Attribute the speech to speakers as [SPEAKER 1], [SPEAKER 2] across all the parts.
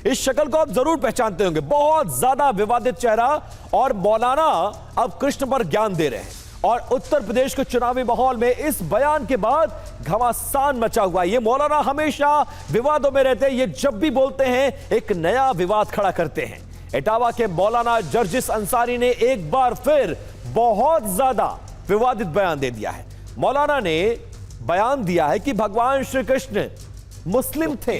[SPEAKER 1] इस शक्ल को आप जरूर पहचानते होंगे, बहुत ज्यादा विवादित चेहरा। और मौलाना अब कृष्ण पर ज्ञान दे रहे हैं और उत्तर प्रदेश के चुनावी माहौल में इस बयान के बाद घमासान मचा हुआ है। ये मौलाना हमेशा विवादों में रहते हैं, ये जब भी बोलते हैं एक नया विवाद खड़ा करते हैं। इटावा के मौलाना जर्जिस अंसारी ने एक बार फिर बहुत ज्यादा विवादित बयान दे दिया है। मौलाना ने बयान दिया है कि भगवान श्री कृष्ण मुस्लिम थे।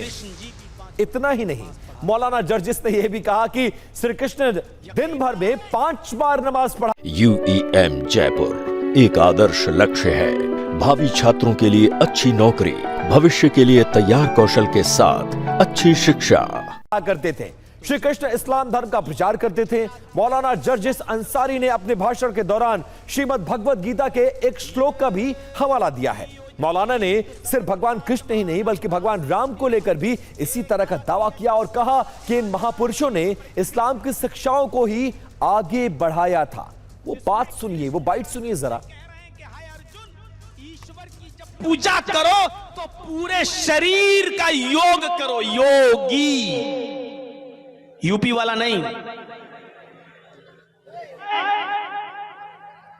[SPEAKER 1] इतना ही नहीं, मौलाना जर्जिस ने यह भी कहा कि श्री कृष्ण दिन भर में 5 बार नमाज पढ़ा।
[SPEAKER 2] UEM जयपुर एक आदर्श लक्ष्य है। भावी छात्रों के लिए अच्छी नौकरी, भविष्य के लिए तैयार कौशल के साथ अच्छी शिक्षा
[SPEAKER 1] करते थे। श्री कृष्ण इस्लाम धर्म का प्रचार करते थे। मौलाना जर्जिस अंसारी ने अपने भाषण के दौरान श्रीमद् भगवद गीता के एक श्लोक का भी हवाला दिया है। मौलाना ने सिर्फ भगवान कृष्ण ही नहीं बल्कि भगवान राम को लेकर भी इसी तरह का दावा किया और कहा कि इन महापुरुषों ने इस्लाम की शिक्षाओं को ही आगे बढ़ाया था। वो बात सुनिए, वो बाइट सुनिए जरा।
[SPEAKER 3] पूजा करो तो पूरे शरीर का योग करो, योगी, यूपी वाला नहीं।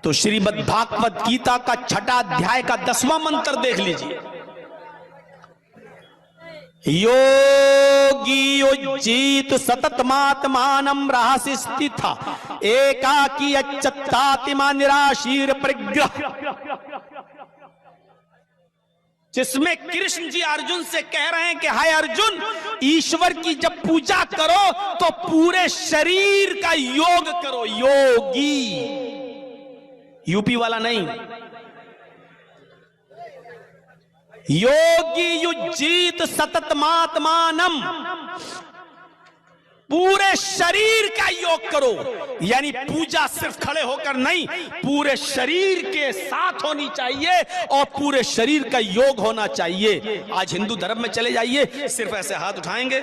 [SPEAKER 3] तो श्रीमद् भागवत गीता का 6ठा अध्याय का 10वां मंत्र देख लीजिए। योगी उज्जीत सततमात्मानं रहसि स्थितः एकाकी अच्युतात्मा निराशीर परिग्रह। जिसमें कृष्ण जी अर्जुन से कह रहे हैं कि हाय अर्जुन, ईश्वर की जब पूजा करो तो पूरे शरीर का योग करो, योगी, यूपी वाला नहीं। योगी युज्जीत सततमात्मानम, पूरे शरीर का योग करो, यानी पूजा सिर्फ खड़े होकर नहीं, पूरे शरीर के साथ होनी चाहिए और पूरे शरीर का योग होना चाहिए। आज हिंदू धर्म में चले जाइए, सिर्फ ऐसे हाथ उठाएंगे,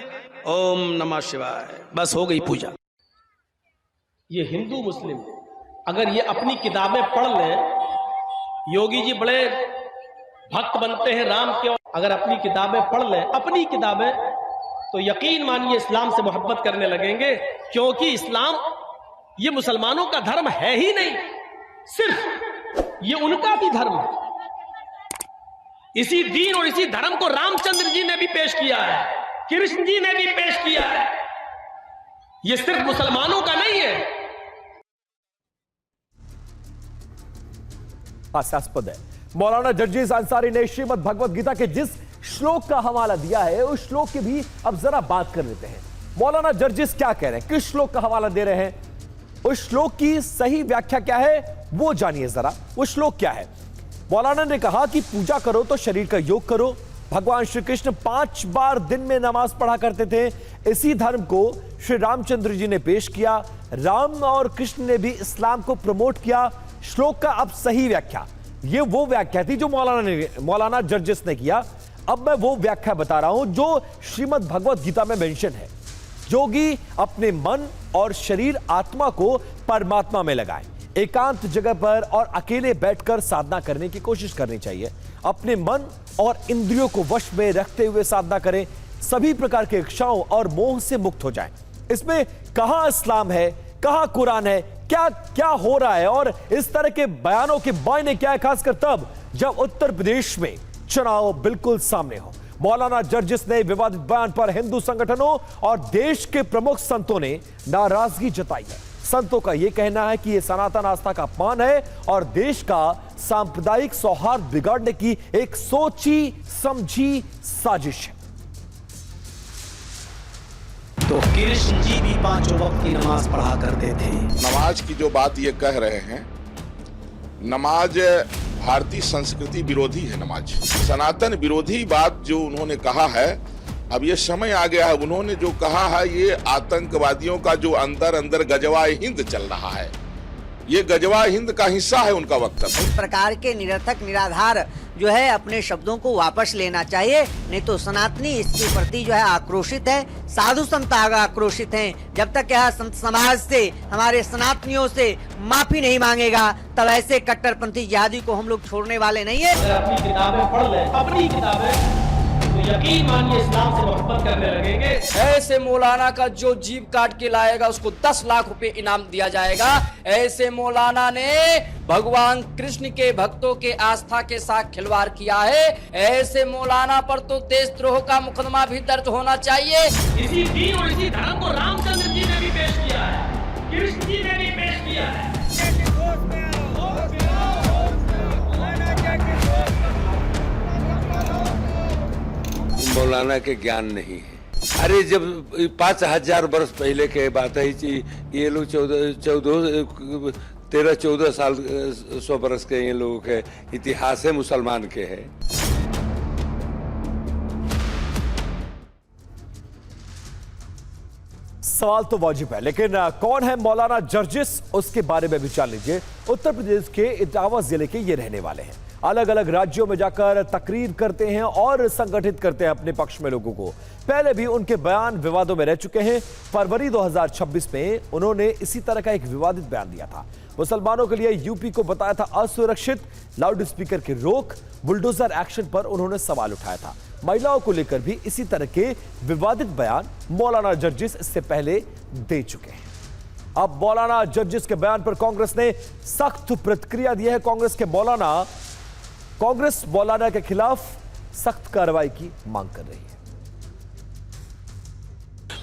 [SPEAKER 3] ओम नमः शिवाय, बस हो गई पूजा।
[SPEAKER 4] ये हिंदू मुस्लिम अगर ये अपनी किताबें पढ़ लें, योगी जी बड़े भक्त बनते हैं राम के, अगर अपनी किताबें पढ़ लें, अपनी किताबें, तो यकीन मानिए इस्लाम से मोहब्बत करने लगेंगे। क्योंकि इस्लाम ये मुसलमानों का धर्म है ही नहीं, सिर्फ ये उनका भी धर्म है। इसी दीन और इसी धर्म को रामचंद्र जी ने भी पेश किया है, कृष्ण जी ने भी पेश किया है। ये सिर्फ मुसलमानों का नहीं है।
[SPEAKER 1] हास्यास्पद है, मौलाना जर्जिस अंसारी ने श्रीमद् भगवद गीता के जिस श्लोक का हवाला दिया है उस श्लोक की भी अब जरा बात कर लेते हैं। मौलाना जर्जिस क्या कह रहे हैं, किस श्लोक का हवाला दे रहे हैं, उस श्लोक की सही व्याख्या क्या है वो जानिए जरा। वो श्लोक क्या है? मौलाना ने कहा कि पूजा करो तो शरीर का योग करो। भगवान श्री कृष्ण 5 बार दिन में नमाज पढ़ा करते थे। इसी धर्म को श्री रामचंद्र जी ने पेश किया। राम और कृष्ण ने भी इस्लाम को प्रमोट किया। श्लोक का अब सही व्याख्या, ये वो व्याख्या थी जो मौलाना जर्जिस ने किया। अब मैं वो व्याख्या बता रहा हूं जो श्रीमद् भगवद गीता में मेंशन है। जोगी अपने मन और शरीर आत्मा को परमात्मा में लगाएं, एकांत जगह पर और अकेले बैठकर साधना करने की कोशिश करनी चाहिए। अपने मन और इंद्रियों को वश में रखते हुए साधना करें, सभी प्रकार के इच्छाओं और मोह से मुक्त हो जाएं। इसमें कहां इस्लाम है, कहां कुरान है, क्या क्या हो रहा है और इस तरह के बयानों के मायने क्या है, खासकर तब जब उत्तर प्रदेश में चुनाव बिल्कुल सामने हो। मौलाना जर्जिस ने विवादित बयान पर हिंदू संगठनों और देश के प्रमुख संतों ने नाराजगी जताई है। संतों का यह कहना है कि यह सनातन आस्था का अपमान है और देश का सांप्रदायिक सौहार्द बिगाड़ने की एक सोची समझी साजिश है।
[SPEAKER 3] तो कृष्ण जी भी 5 वक्त की नमाज पढ़ा करते थे।
[SPEAKER 5] नमाज की जो बात ये कह रहे हैं, नमाज भारतीय संस्कृति विरोधी है। नमाज सनातन विरोधी बात जो उन्होंने कहा है, अब ये समय आ गया है। उन्होंने जो कहा है ये आतंकवादियों का जो अंदर अंदर गजवाए हिंद चल रहा है, ये गजवा हिंद का हिस्सा है उनका वक्तव्य।
[SPEAKER 6] इस प्रकार के निरर्थक निराधार जो है अपने शब्दों को वापस लेना चाहिए, नहीं तो सनातनी इसके प्रति जो है आक्रोशित है, साधु संत आक्रोशित हैं। जब तक यह संत समाज से, हमारे सनातनियों से माफी नहीं मांगेगा, तब ऐसे कट्टरपंथी जिहादी को हम लोग छोड़ने वाले नहीं है।
[SPEAKER 4] अगर अपनी किताबें पढ़ लें, अपनी किताबें, तो यकीन मानिए इस्लाम से मोहब्बत करने लगेंगे।
[SPEAKER 7] ऐसे मौलाना का जो जीभ काट के लाएगा उसको 10 लाख रुपए इनाम दिया जाएगा। ऐसे मौलाना ने भगवान कृष्ण के भक्तों के आस्था के साथ खिलवाड़ किया है। ऐसे मौलाना पर तो देशद्रोह का मुकदमा भी दर्ज होना चाहिए।
[SPEAKER 4] इसी दीन और इसी धर्म को रामचंद्र जी ने भी पेश किया है, कृष्ण जी ने भी पेश किया है।
[SPEAKER 8] मौलाना के ज्ञान नहीं है। अरे जब 5000 वर्ष पहले के बात है, ये लोग 13-14 साल 100 बरस के ये लोगों के इतिहास है मुसलमान के है।
[SPEAKER 1] सवाल तो वाजिब है, लेकिन कौन है मौलाना जर्जिस, उसके बारे में भी जान लीजिए। उत्तर प्रदेश के इटावा जिले के ये रहने वाले हैं। अलग अलग राज्यों में जाकर तकरीर करते हैं और संगठित करते हैं अपने पक्ष में लोगों को। पहले भी उनके बयान विवादों में रह चुके हैं। फरवरी 2026 में उन्होंने इसी तरह का एक विवादित बयान दिया था। मुसलमानों के लिए यूपी को बताया था असुरक्षित, लाउड स्पीकर की रोक, बुलडोजर एक्शन पर उन्होंने सवाल उठाया था। महिलाओं को लेकर भी इसी तरह के विवादित बयान मौलाना जर्जिस इससे पहले दे चुके हैं। अब मौलाना जर्जिस के बयान पर कांग्रेस ने सख्त प्रतिक्रिया दी है। कांग्रेस मौलाना के खिलाफ सख्त कार्रवाई की मांग कर रही है।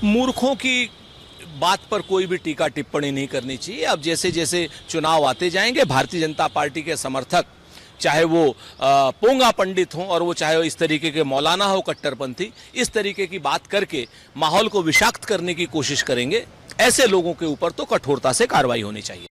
[SPEAKER 3] मूर्खों की बात पर कोई भी टीका टिप्पणी नहीं करनी चाहिए। अब जैसे जैसे चुनाव आते जाएंगे, भारतीय जनता पार्टी के समर्थक, चाहे वो पोंगा पंडित हों और वो चाहे वो इस तरीके के मौलाना हो कट्टरपंथी, इस तरीके की बात करके माहौल को विषाक्त करने की कोशिश करेंगे। ऐसे लोगों के ऊपर तो कठोरता से कार्रवाई होनी चाहिए।